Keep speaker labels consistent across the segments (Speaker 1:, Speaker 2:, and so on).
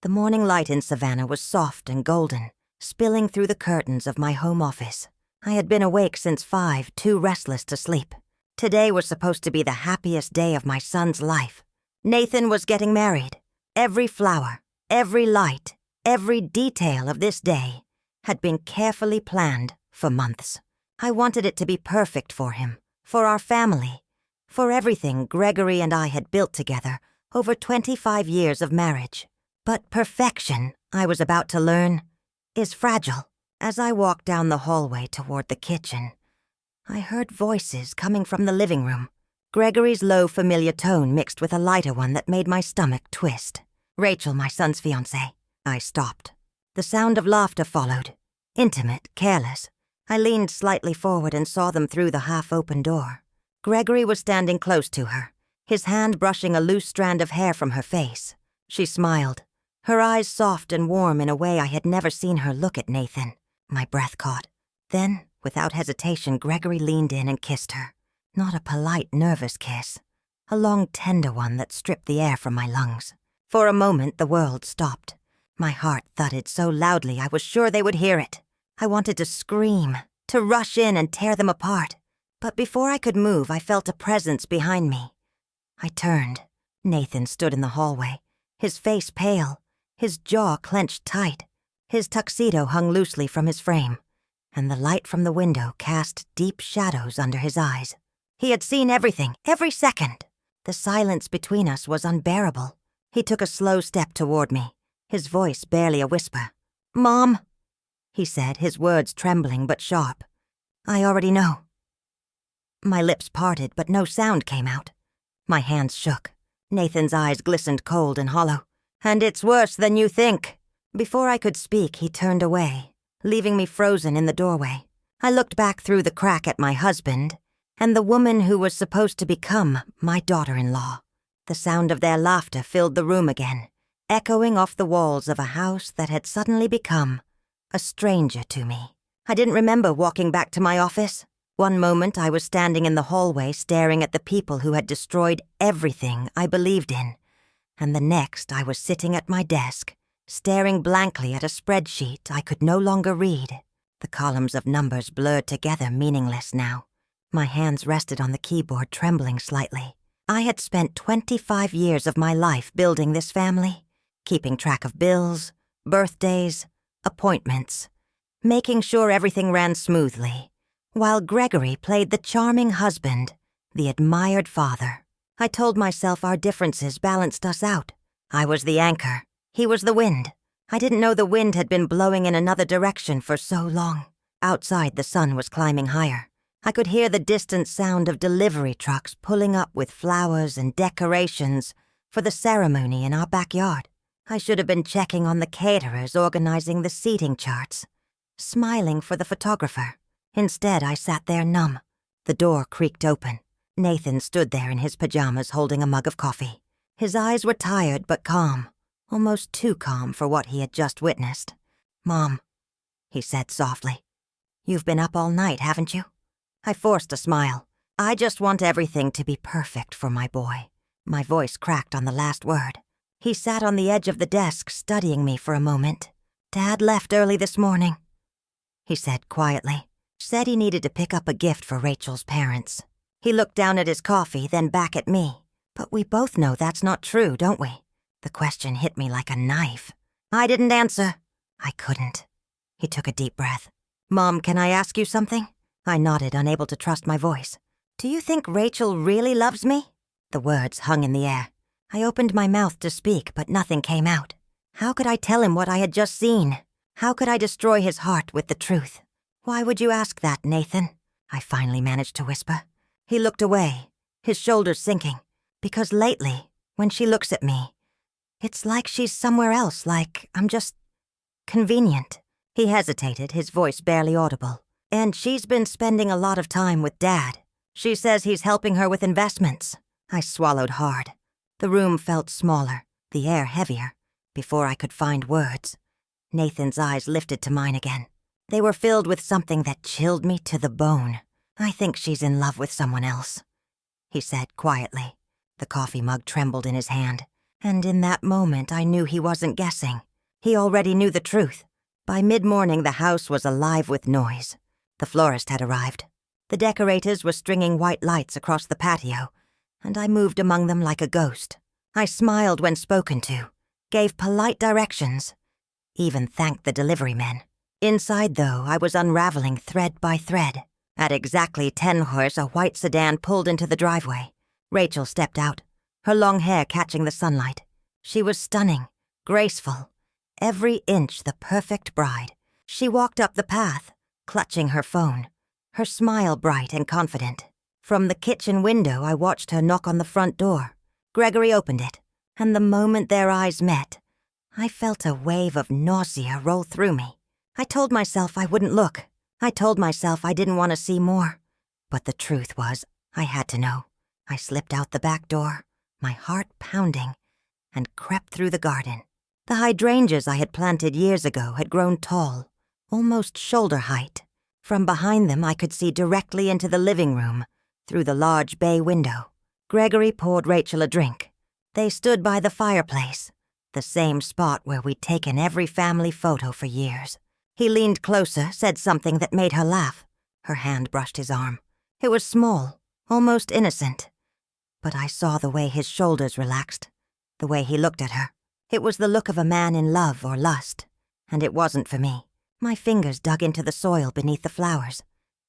Speaker 1: The morning light in Savannah was soft and golden, spilling through the curtains of my home office. I had been awake since 5, too restless to sleep. Today was supposed to be the happiest day of my son's life. Nathan was getting married. Every flower, every light, every detail of this day had been carefully planned for months. I wanted it to be perfect for him, for our family, for everything Gregory and I had built together over 25 years of marriage. But perfection, I was about to learn, is fragile. As I walked down the hallway toward the kitchen, I heard voices coming from the living room. Gregory's low, familiar tone mixed with a lighter one that made my stomach twist. Rachel, my son's fiancée. I stopped. The sound of laughter followed. Intimate, careless. I leaned slightly forward and saw them through the half-open door. Gregory was standing close to her, his hand brushing a loose strand of hair from her face. She smiled, her eyes soft and warm in a way I had never seen her look at Nathan. My breath caught. Then, without hesitation, Gregory leaned in and kissed her. Not a polite, nervous kiss. A long, tender one that stripped the air from my lungs. For a moment, the world stopped. My heart thudded so loudly I was sure they would hear it. I wanted to scream, to rush in and tear them apart. But before I could move, I felt a presence behind me. I turned. Nathan stood in the hallway, his face pale, his jaw clenched tight. His tuxedo hung loosely from his frame, and the light from the window cast deep shadows under his eyes. He had seen everything, every second. The silence between us was unbearable. He took a slow step toward me, his voice barely a whisper. "Mom," he said, his words trembling but sharp. "I already know." My lips parted, but no sound came out. My hands shook. Nathan's eyes glistened cold and hollow. "And it's worse than you think." Before I could speak, he turned away, leaving me frozen in the doorway. I looked back through the crack at my husband and the woman who was supposed to become my daughter-in-law. The sound of their laughter filled the room again, echoing off the walls of a house that had suddenly become a stranger to me. I didn't remember walking back to my office. One moment I was standing in the hallway staring at the people who had destroyed everything I believed in, and the next I was sitting at my desk, staring blankly at a spreadsheet I could no longer read. The columns of numbers blurred together, meaningless now. My hands rested on the keyboard, trembling slightly. I had spent 25 years of my life building this family, keeping track of bills, birthdays, appointments, making sure everything ran smoothly, while Gregory played the charming husband, the admired father. I told myself our differences balanced us out. I was the anchor. He was the wind. I didn't know the wind had been blowing in another direction for so long. Outside, the sun was climbing higher. I could hear the distant sound of delivery trucks pulling up with flowers and decorations for the ceremony in our backyard. I should have been checking on the caterers, organizing the seating charts, smiling for the photographer. Instead, I sat there numb. The door creaked open. Nathan stood there in his pajamas holding a mug of coffee. His eyes were tired but calm, almost too calm for what he had just witnessed. "Mom," he said softly, "you've been up all night, haven't you?" I forced a smile. "I just want everything to be perfect for my boy." My voice cracked on the last word. He sat on the edge of the desk, studying me for a moment. "Dad left early this morning," he said quietly. "Said he needed to pick up a gift for Rachel's parents." He looked down at his coffee, then back at me. But we both know that's not true, don't we? The question hit me like a knife. I didn't answer. I couldn't. He took a deep breath. "Mom, can I ask you something?" I nodded, unable to trust my voice. "Do you think Rachel really loves me?" The words hung in the air. I opened my mouth to speak, but nothing came out. How could I tell him what I had just seen? How could I destroy his heart with the truth? "Why would you ask that, Nathan?" I finally managed to whisper. He looked away, his shoulders sinking. "Because lately, when she looks at me, it's like she's somewhere else, like I'm just convenient." He hesitated, his voice barely audible. "And she's been spending a lot of time with Dad. She says he's helping her with investments." I swallowed hard. The room felt smaller, the air heavier. Before I could find words, Nathan's eyes lifted to mine again. They were filled with something that chilled me to the bone. "I think she's in love with someone else," he said quietly. The coffee mug trembled in his hand, And in that moment, I knew he wasn't guessing. He already knew the truth. By mid-morning, the house was alive with noise. The florist had arrived. The decorators were stringing white lights across the patio, and I moved among them like a ghost. I smiled when spoken to, gave polite directions, even thanked the delivery men. Inside, though, I was unraveling thread by thread. At exactly 10 hours, a white sedan pulled into the driveway. Rachel stepped out, her long hair catching the sunlight. She was stunning, graceful, every inch the perfect bride. She walked up the path, clutching her phone, her smile bright and confident. From the kitchen window, I watched her knock on the front door. Gregory opened it, and the moment their eyes met, I felt a wave of nausea roll through me. I told myself I wouldn't look. I told myself I didn't want to see more. But the truth was, I had to know. I slipped out the back door, my heart pounding, and crept through the garden. The hydrangeas I had planted years ago had grown tall, almost shoulder height. From behind them, I could see directly into the living room, through the large bay window. Gregory poured Rachel a drink. They stood by the fireplace, the same spot where we'd taken every family photo for years. He leaned closer, said something that made her laugh. Her hand brushed his arm. It was small, almost innocent. But I saw the way his shoulders relaxed, the way he looked at her. It was the look of a man in love or lust, and it wasn't for me. My fingers dug into the soil beneath the flowers,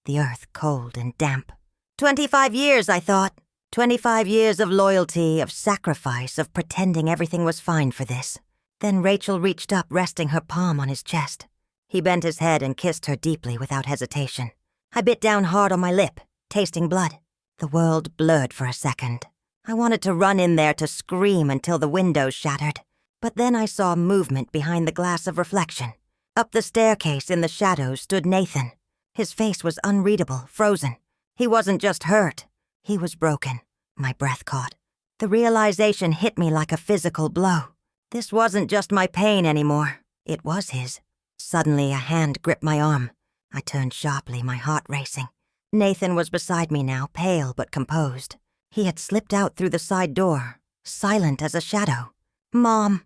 Speaker 1: the earth cold and damp. 25 years, I thought. 25 years of loyalty, of sacrifice, of pretending everything was fine for this. Then Rachel reached up, resting her palm on his chest. He bent his head and kissed her deeply without hesitation. I bit down hard on my lip, tasting blood. The world blurred for a second. I wanted to run in there to scream until the windows shattered. But then I saw movement behind the glass of reflection. Up the staircase in the shadows stood Nathan. His face was unreadable, frozen. He wasn't just hurt. He was broken. My breath caught. The realization hit me like a physical blow. This wasn't just my pain anymore. It was his. Suddenly, a hand gripped my arm. I turned sharply, my heart racing. Nathan was beside me now, pale but composed. He had slipped out through the side door, silent as a shadow. "Mom,"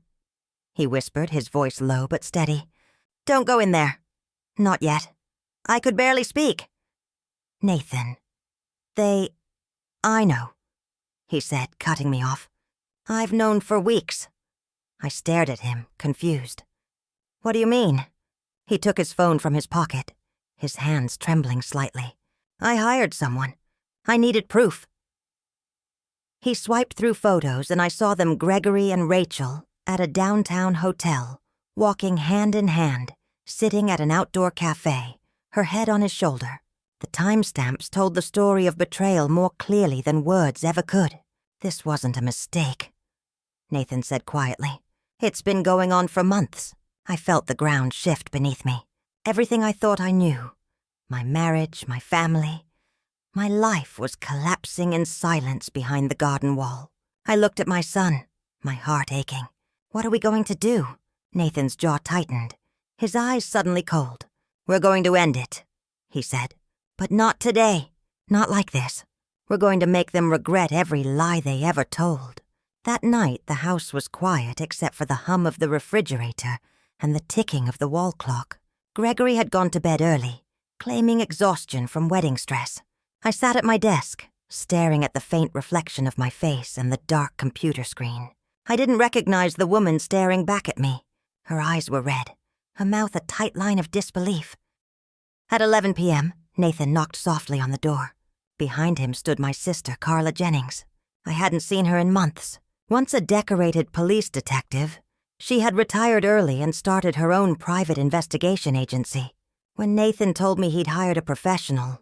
Speaker 1: he whispered, his voice low but steady. "Don't go in there. Not yet." I could barely speak. "Nathan, I know," he said, cutting me off. "I've known for weeks." I stared at him, confused. "What do you mean?" He took his phone from his pocket, his hands trembling slightly. "I hired someone. I needed proof." He swiped through photos and I saw them Gregory and Rachel at a downtown hotel, walking hand in hand, sitting at an outdoor cafe, her head on his shoulder. The timestamps told the story of betrayal more clearly than words ever could. This wasn't a mistake, Nathan said quietly. It's been going on for months. I felt the ground shift beneath me. Everything I thought I knew, my marriage, my family, my life was collapsing in silence behind the garden wall. I looked at my son, my heart aching. What are we going to do? Nathan's jaw tightened, his eyes suddenly cold. We're going to end it, he said. But not today. Not like this. We're going to make them regret every lie they ever told. That night, the house was quiet except for the hum of the refrigerator and the ticking of the wall clock. Gregory had gone to bed early, claiming exhaustion from wedding stress. I sat at my desk, staring at the faint reflection of my face and the dark computer screen. I didn't recognize the woman staring back at me. Her eyes were red, her mouth a tight line of disbelief. At 11 p.m., Nathan knocked softly on the door. Behind him stood my sister, Carla Jennings. I hadn't seen her in months. Once a decorated police detective, she had retired early and started her own private investigation agency. When Nathan told me he'd hired a professional,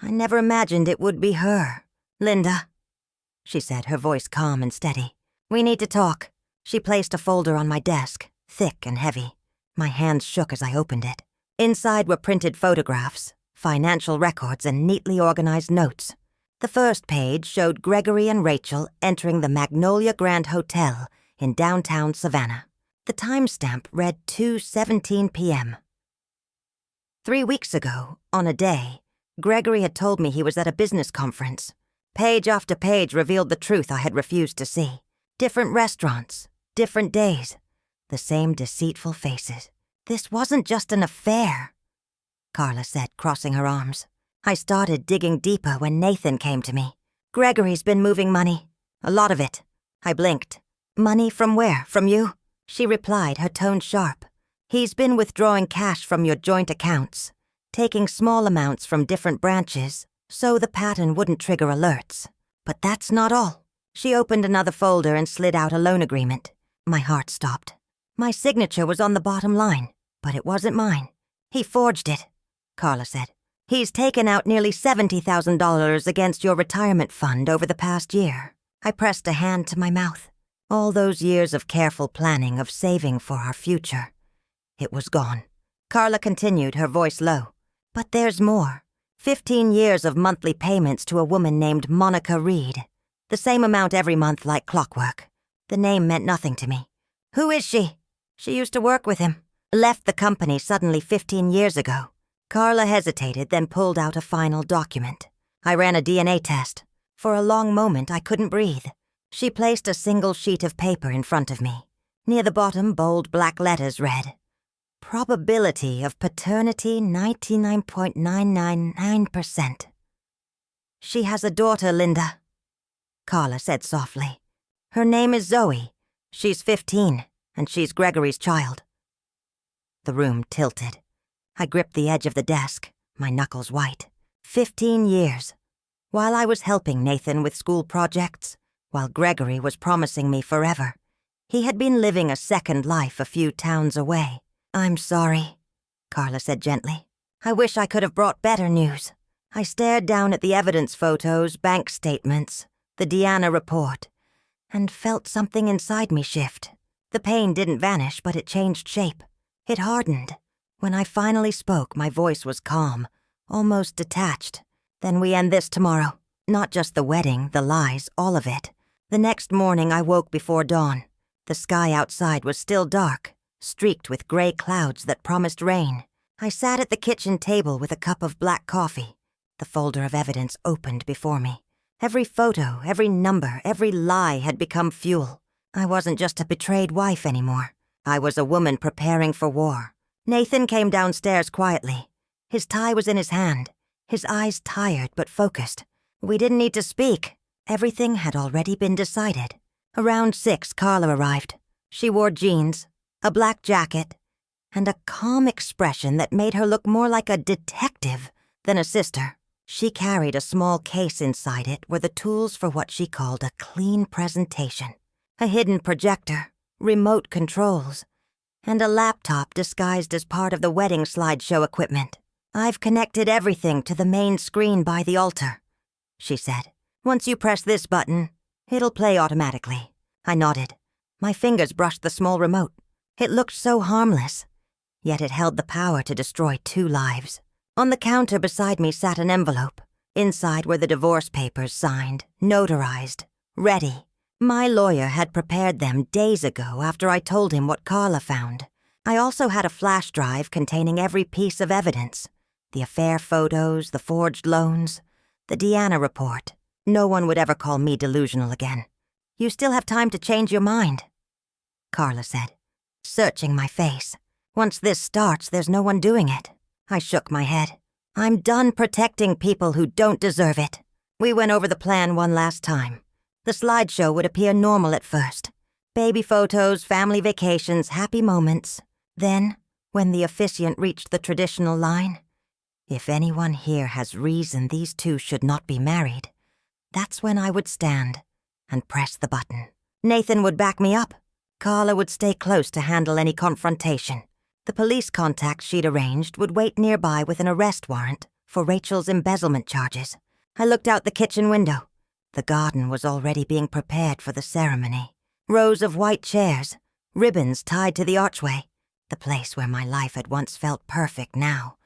Speaker 1: I never imagined it would be her. "Linda," she said, her voice calm and steady. "We need to talk." She placed a folder on my desk, thick and heavy. My hands shook as I opened it. Inside were printed photographs, financial records, and neatly organized notes. The first page showed Gregory and Rachel entering the Magnolia Grand Hotel in downtown Savannah. The timestamp read 2:17 p.m. 3 weeks ago, on a day, Gregory had told me he was at a business conference. Page after page revealed the truth I had refused to see. Different restaurants, different days, the same deceitful faces. This wasn't just an affair, Carla said, crossing her arms. I started digging deeper when Nathan came to me. Gregory's been moving money. A lot of it. I blinked. Money from where? From you? She replied, her tone sharp. He's been withdrawing cash from your joint accounts, taking small amounts from different branches, so the pattern wouldn't trigger alerts. But that's not all. She opened another folder and slid out a loan agreement. My heart stopped. My signature was on the bottom line, but it wasn't mine. He forged it, Carla said. He's taken out nearly $70,000 against your retirement fund over the past year. I pressed a hand to my mouth. All those years of careful planning, of saving for our future. It was gone. Carla continued, her voice low. But there's more. 15 years of monthly payments to a woman named Monica Reed. The same amount every month like clockwork. The name meant nothing to me. Who is she? She used to work with him. Left the company suddenly 15 years ago. Carla hesitated, then pulled out a final document. I ran a DNA test. For a long moment, I couldn't breathe. She placed a single sheet of paper in front of me. Near the bottom, bold black letters read, Probability of paternity 99.999%. She has a daughter, Linda, Carla said softly. Her name is Zoe. She's 15, and she's Gregory's child. The room tilted. I gripped the edge of the desk, my knuckles white. 15 years. While I was helping Nathan with school projects, while Gregory was promising me forever, he had been living a second life a few towns away. I'm sorry, Carla said gently. I wish I could have brought better news. I stared down at the evidence photos, bank statements, the Deanna report, and felt something inside me shift. The pain didn't vanish, but it changed shape. It hardened. When I finally spoke, my voice was calm, almost detached. Then we end this tomorrow. Not just the wedding, the lies, all of it. The next morning I woke before dawn. The sky outside was still dark, streaked with gray clouds that promised rain. I sat at the kitchen table with a cup of black coffee. The folder of evidence opened before me. Every photo, every number, every lie had become fuel. I wasn't just a betrayed wife anymore. I was a woman preparing for war. Nathan came downstairs quietly. His tie was in his hand, his eyes tired but focused. We didn't need to speak. Everything had already been decided. Around 6, Carla arrived. She wore jeans, a black jacket, and a calm expression that made her look more like a detective than a sister. She carried a small case inside it were the tools for what she called a clean presentation. A hidden projector, remote controls, and a laptop disguised as part of the wedding slideshow equipment. I've connected everything to the main screen by the altar, she said. Once you press this button, it'll play automatically. I nodded. My fingers brushed the small remote. It looked so harmless, yet it held the power to destroy 2 lives. On the counter beside me sat an envelope. Inside were the divorce papers signed, notarized, ready. My lawyer had prepared them days ago after I told him what Carla found. I also had a flash drive containing every piece of evidence. The affair photos, the forged loans, the Deanna report. No one would ever call me delusional again. You still have time to change your mind, Carla said, searching my face. Once this starts, there's no one doing it. I shook my head. I'm done protecting people who don't deserve it. We went over the plan one last time. The slideshow would appear normal at first. Baby photos, family vacations, happy moments. Then, when the officiant reached the traditional line, if anyone here has reason these 2 should not be married, that's when I would stand and press the button. Nathan would back me up. Carla would stay close to handle any confrontation. The police contacts she'd arranged would wait nearby with an arrest warrant for Rachel's embezzlement charges. I looked out the kitchen window. The garden was already being prepared for the ceremony. Rows of white chairs, ribbons tied to the archway. The place where my life had once felt perfect now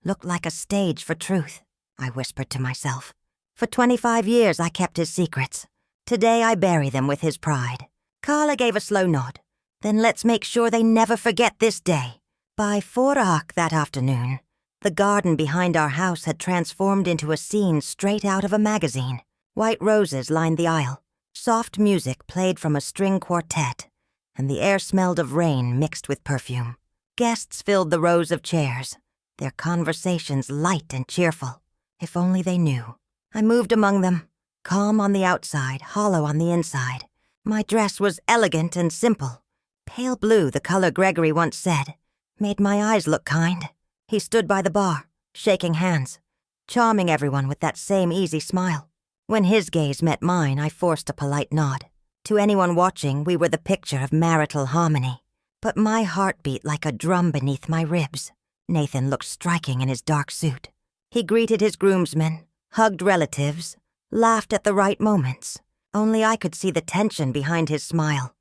Speaker 1: looked like a stage for truth, I whispered to myself. For 25 years I kept his secrets. Today I bury them with his pride. Carla gave a slow nod. Then let's make sure they never forget this day. By 4 o'clock that afternoon, the garden behind our house had transformed into a scene straight out of a magazine. White roses lined the aisle. Soft music played from a string quartet, and the air smelled of rain mixed with perfume. Guests filled the rows of chairs, their conversations light and cheerful. If only they knew. I moved among them, calm on the outside, hollow on the inside. My dress was elegant and simple. Pale blue, the color Gregory once said, made my eyes look kind. He stood by the bar, shaking hands, charming everyone with that same easy smile. When his gaze met mine, I forced a polite nod. To anyone watching, we were the picture of marital harmony. But my heart beat like a drum beneath my ribs. Nathan looked striking in his dark suit. He greeted his groomsmen, hugged relatives, laughed at the right moments. Only I could see the tension behind his smile,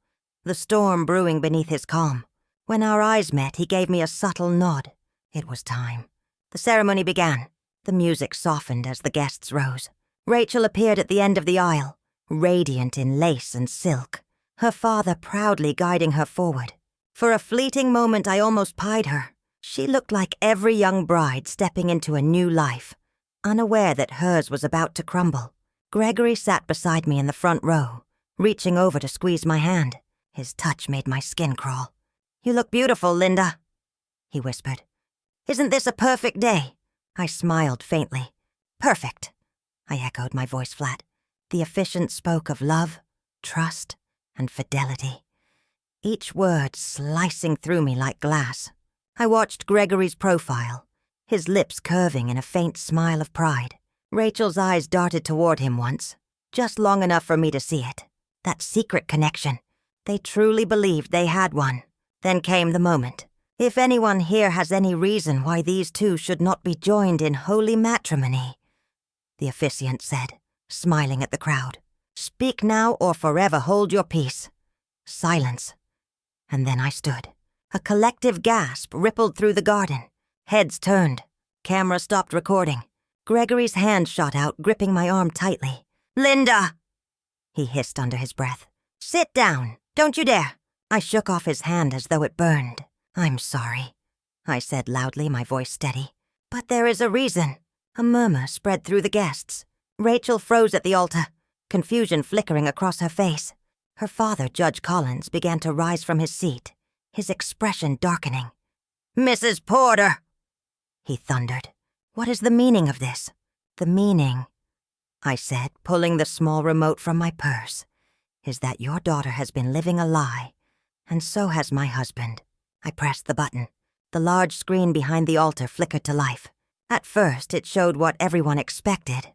Speaker 1: the storm brewing beneath his calm. When our eyes met, he gave me a subtle nod. It was time. The ceremony began. The music softened as the guests rose. Rachel appeared at the end of the aisle, radiant in lace and silk, her father proudly guiding her forward. For a fleeting moment, I almost pied her. She looked like every young bride stepping into a new life, unaware that hers was about to crumble. Gregory sat beside me in the front row, reaching over to squeeze my hand. His touch made my skin crawl. "You look beautiful, Linda," he whispered. "Isn't this a perfect day?" I smiled faintly. "Perfect," I echoed, my voice flat. The officiant spoke of love, trust, and fidelity, each word slicing through me like glass. I watched Gregory's profile, his lips curving in a faint smile of pride. Rachel's eyes darted toward him once, just long enough for me to see it. That secret connection. They truly believed they had one. Then came the moment. If anyone here has any reason why these two should not be joined in holy matrimony, the officiant said, smiling at the crowd. "Speak now or forever hold your peace." Silence. And then I stood. A collective gasp rippled through the garden. Heads turned. Camera stopped recording. Gregory's hand shot out, gripping my arm tightly. "Linda!" he hissed under his breath. "Sit down. Don't you dare." I shook off his hand as though it burned. "I'm sorry," I said loudly, my voice steady. "But there is a reason." A murmur spread through the guests. Rachel froze at the altar, confusion flickering across her face. Her father, Judge Collins, began to rise from his seat, his expression darkening. "Mrs. Porter!" he thundered. "What is the meaning of this?" "The meaning," I said, pulling the small remote from my purse, "is that your daughter has been living a lie, and so has my husband." I pressed the button. The large screen behind the altar flickered to life. At first, it showed what everyone expected.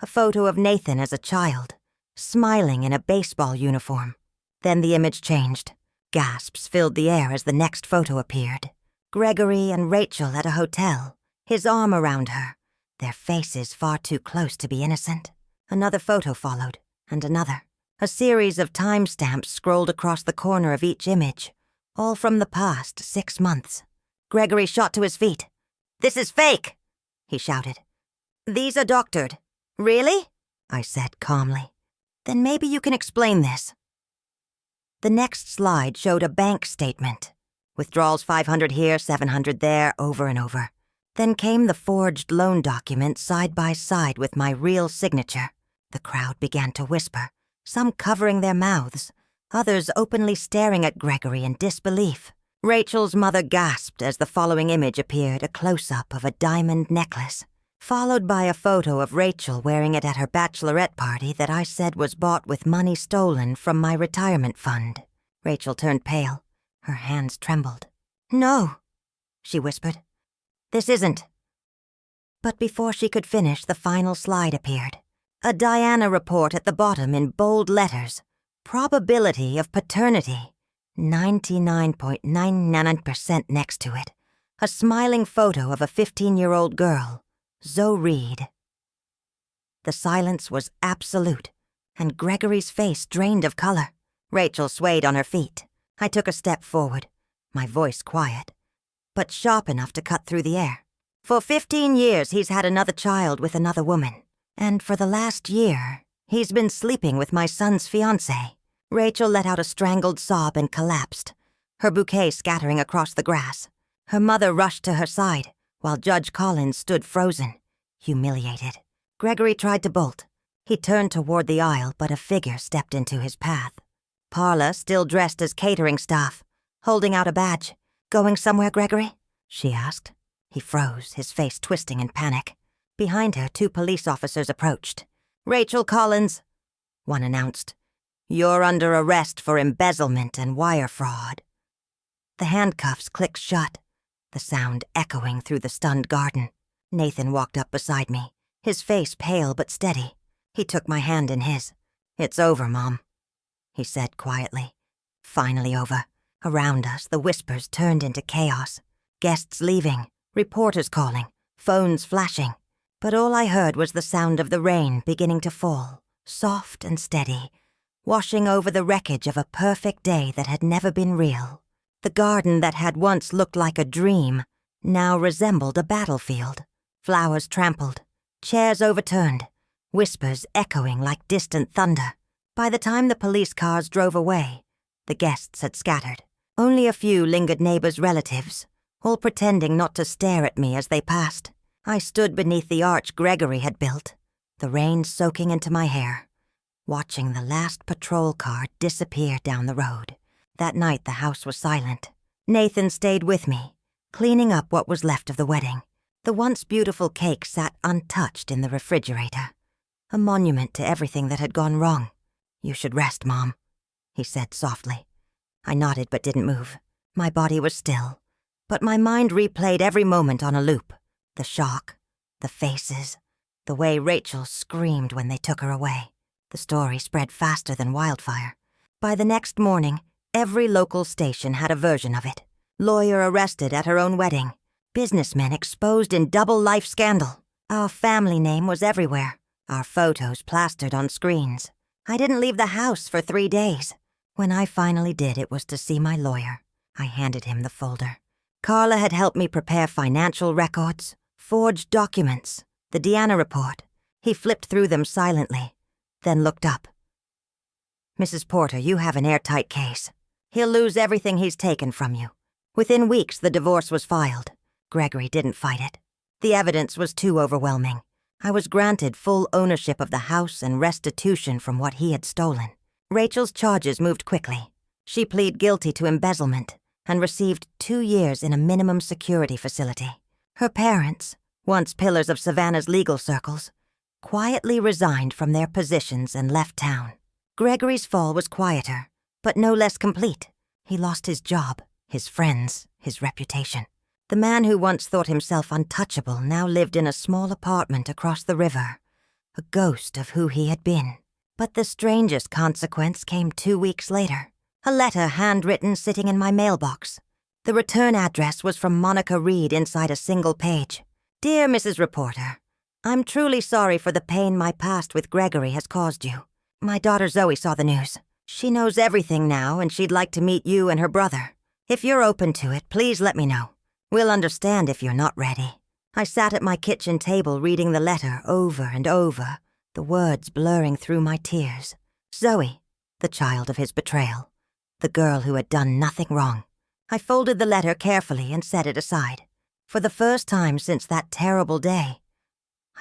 Speaker 1: A photo of Nathan as a child, smiling in a baseball uniform. Then the image changed. Gasps filled the air as the next photo appeared. Gregory and Rachel at a hotel, his arm around her, their faces far too close to be innocent. Another photo followed, and another. A series of timestamps scrolled across the corner of each image, all from the past 6 months. Gregory shot to his feet. "This is fake!" he shouted. "These are doctored." "Really?" I said calmly. "Then maybe you can explain this." The next slide showed a bank statement. Withdrawals 500 here, 700 there, over and over. Then came the forged loan document side by side with my real signature. The crowd began to whisper, some covering their mouths, others openly staring at Gregory in disbelief. Rachel's mother gasped as the following image appeared, a close-up of a diamond necklace, followed by a photo of Rachel wearing it at her bachelorette party that I said was bought with money stolen from my retirement fund. Rachel turned pale. Her hands trembled. "No," she whispered. "This isn't." But before she could finish, the final slide appeared. A Diana report at the bottom in bold letters. Probability of paternity. 99.99% next to it. A smiling photo of a 15-year-old girl, Zoe Reed. The silence was absolute, and Gregory's face drained of color. Rachel swayed on her feet. I took a step forward, my voice quiet, but sharp enough to cut through the air. "For 15 years, he's had another child with another woman. And for the last year, he's been sleeping with my son's fiancée." Rachel let out a strangled sob and collapsed, her bouquet scattering across the grass. Her mother rushed to her side, while Judge Collins stood frozen, humiliated. Gregory tried to bolt. He turned toward the aisle, but a figure stepped into his path. Parla, still dressed as catering staff, holding out a badge. "Going somewhere, Gregory?" she asked. He froze, his face twisting in panic. Behind her, 2 police officers approached. "Rachel Collins," one announced. "You're under arrest for embezzlement and wire fraud." The handcuffs clicked shut, the sound echoing through the stunned garden. Nathan walked up beside me, his face pale but steady. He took my hand in his. "It's over, Mom," he said quietly. Finally over. Around us, the whispers turned into chaos. Guests leaving, reporters calling, phones flashing. But all I heard was the sound of the rain beginning to fall, soft and steady, washing over the wreckage of a perfect day that had never been real. The garden that had once looked like a dream now resembled a battlefield. Flowers trampled, chairs overturned, whispers echoing like distant thunder. By the time the police cars drove away, the guests had scattered. Only a few lingered neighbors' relatives, all pretending not to stare at me as they passed. I stood beneath the arch Gregory had built, the rain soaking into my hair, watching the last patrol car disappear down the road. That night the house was silent. Nathan stayed with me, cleaning up what was left of the wedding. The once beautiful cake sat untouched in the refrigerator, a monument to everything that had gone wrong. "You should rest, Mom," he said softly. I nodded but didn't move. My body was still, but my mind replayed every moment on a loop. The shock, the faces, the way Rachel screamed when they took her away. The story spread faster than wildfire. By the next morning, every local station had a version of it. Lawyer arrested at her own wedding. Businessmen exposed in double life scandal. Our family name was everywhere, our photos plastered on screens. I didn't leave the house for 3 days. When I finally did, it was to see my lawyer. I handed him the folder. Carla had helped me prepare financial records, forged documents, the Deanna report. He flipped through them silently, then looked up. "Mrs. Porter, you have an airtight case. He'll lose everything he's taken from you." Within weeks, the divorce was filed. Gregory didn't fight it. The evidence was too overwhelming. I was granted full ownership of the house and restitution from what he had stolen. Rachel's charges moved quickly. She pleaded guilty to embezzlement and received 2 years in a minimum security facility. Her parents, once pillars of Savannah's legal circles, quietly resigned from their positions and left town. Gregory's fall was quieter, but no less complete. He lost his job, his friends, his reputation. The man who once thought himself untouchable now lived in a small apartment across the river, a ghost of who he had been. But the strangest consequence came 2 weeks later. A letter handwritten sitting in my mailbox. The return address was from Monica Reed inside a single page. "Dear Mrs. Reporter, I'm truly sorry for the pain my past with Gregory has caused you. My daughter Zoe saw the news. She knows everything now and she'd like to meet you and her brother. If you're open to it, please let me know. We'll understand if you're not ready." I sat at my kitchen table reading the letter over and over, the words blurring through my tears. Zoe, the child of his betrayal. The girl who had done nothing wrong. I folded the letter carefully and set it aside. For the first time since that terrible day,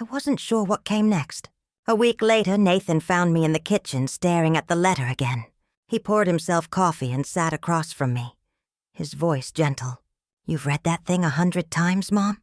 Speaker 1: I wasn't sure what came next. A week later, Nathan found me in the kitchen staring at the letter again. He poured himself coffee and sat across from me, his voice gentle. "You've read that thing 100 times, Mom?"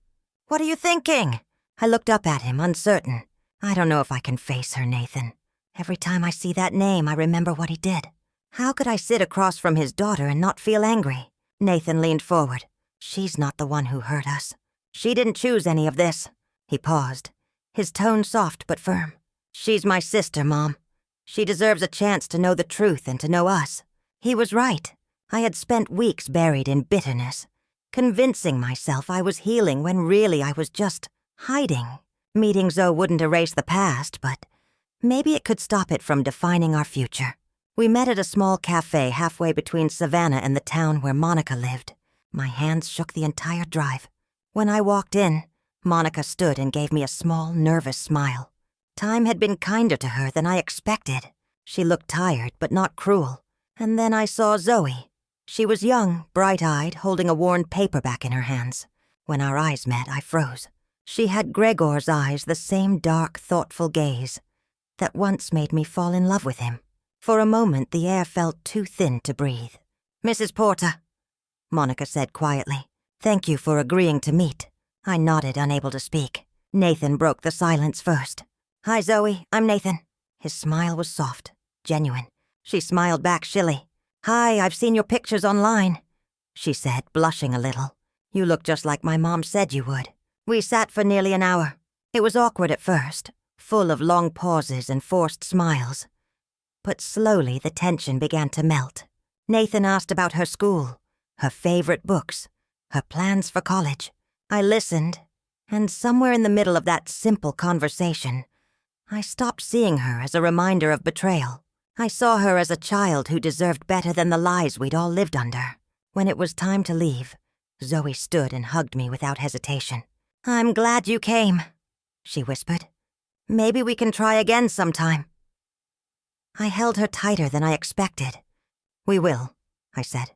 Speaker 1: "What are you thinking?" I looked up at him, uncertain. "I don't know if I can face her, Nathan. Every time I see that name, I remember what he did. How could I sit across from his daughter and not feel angry?" Nathan leaned forward. "She's not the one who hurt us. She didn't choose any of this." He paused, his tone soft but firm. "She's my sister, Mom. She deserves a chance to know the truth and to know us." He was right. I had spent weeks buried in bitterness, convincing myself I was healing when really I was just hiding. Meeting Zoe wouldn't erase the past, but maybe it could stop it from defining our future. We met at a small cafe halfway between Savannah and the town where Monica lived. My hands shook the entire drive. When I walked in, Monica stood and gave me a small, nervous smile. Time had been kinder to her than I expected. She looked tired, but not cruel. And then I saw Zoe. She was young, bright-eyed, holding a worn paperback in her hands. When our eyes met, I froze. She had Gregor's eyes, the same dark, thoughtful gaze. that once made me fall in love with him. For a moment, the air felt too thin to breathe. "Mrs. Porter," Monica said quietly. "Thank you for agreeing to meet." I nodded, unable to speak. Nathan broke the silence first. "Hi, Zoe. I'm Nathan." His smile was soft, genuine. She smiled back shilly. "Hi, I've seen your pictures online," she said, blushing a little. "You look just like my mom said you would." We sat for nearly an hour. It was awkward at first, full of long pauses and forced smiles. But slowly the tension began to melt. Nathan asked about her school, her favorite books, her plans for college. I listened, and somewhere in the middle of that simple conversation, I stopped seeing her as a reminder of betrayal. I saw her as a child who deserved better than the lies we'd all lived under. When it was time to leave, Zoe stood and hugged me without hesitation. "I'm glad you came," she whispered. "Maybe we can try again sometime." I held her tighter than I expected. "We will," I said.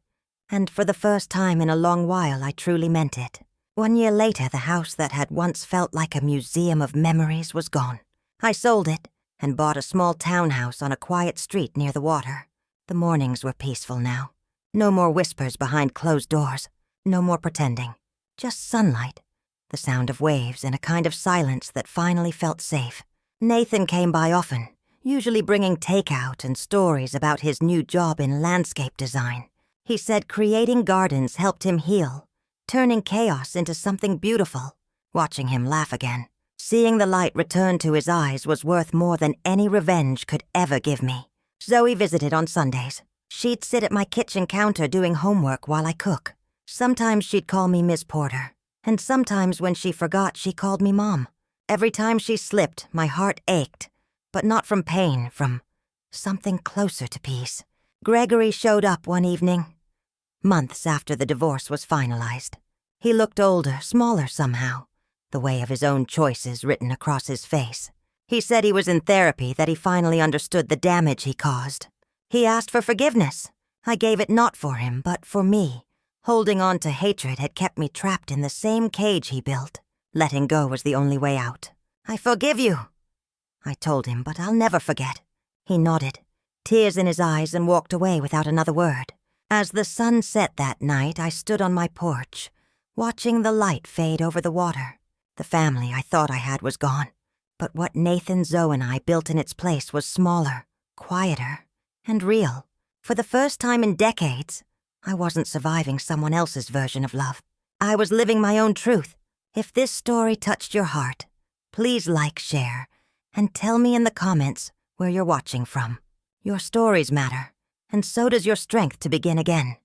Speaker 1: And for the first time in a long while, I truly meant it. 1 year later, the house that had once felt like a museum of memories was gone. I sold it and bought a small townhouse on a quiet street near the water. The mornings were peaceful now. No more whispers behind closed doors. No more pretending. Just sunlight, the sound of waves, and a kind of silence that finally felt safe. Nathan came by often, usually bringing takeout and stories about his new job in landscape design. He said creating gardens helped him heal, turning chaos into something beautiful. Watching him laugh again, seeing the light return to his eyes was worth more than any revenge could ever give me. Zoe visited on Sundays. She'd sit at my kitchen counter doing homework while I cook. Sometimes she'd call me Miss Porter, and sometimes when she forgot, she called me Mom. Every time she slipped, my heart ached, but not from pain, from something closer to peace. Gregory showed up one evening, months after the divorce was finalized. He looked older, smaller somehow, the way of his own choices written across his face. He said he was in therapy, that he finally understood the damage he caused. He asked for forgiveness. I gave it not for him, but for me. Holding on to hatred had kept me trapped in the same cage he built. Letting go was the only way out. "I forgive you," I told him, "but I'll never forget." He nodded, tears in his eyes, and walked away without another word. As the sun set that night, I stood on my porch, watching the light fade over the water. The family I thought I had was gone, but what Nathan, Zoe, and I built in its place was smaller, quieter, and real. For the first time in decades, I wasn't surviving someone else's version of love. I was living my own truth. If this story touched your heart, please like, share, and tell me in the comments where you're watching from. Your stories matter, and so does your strength to begin again.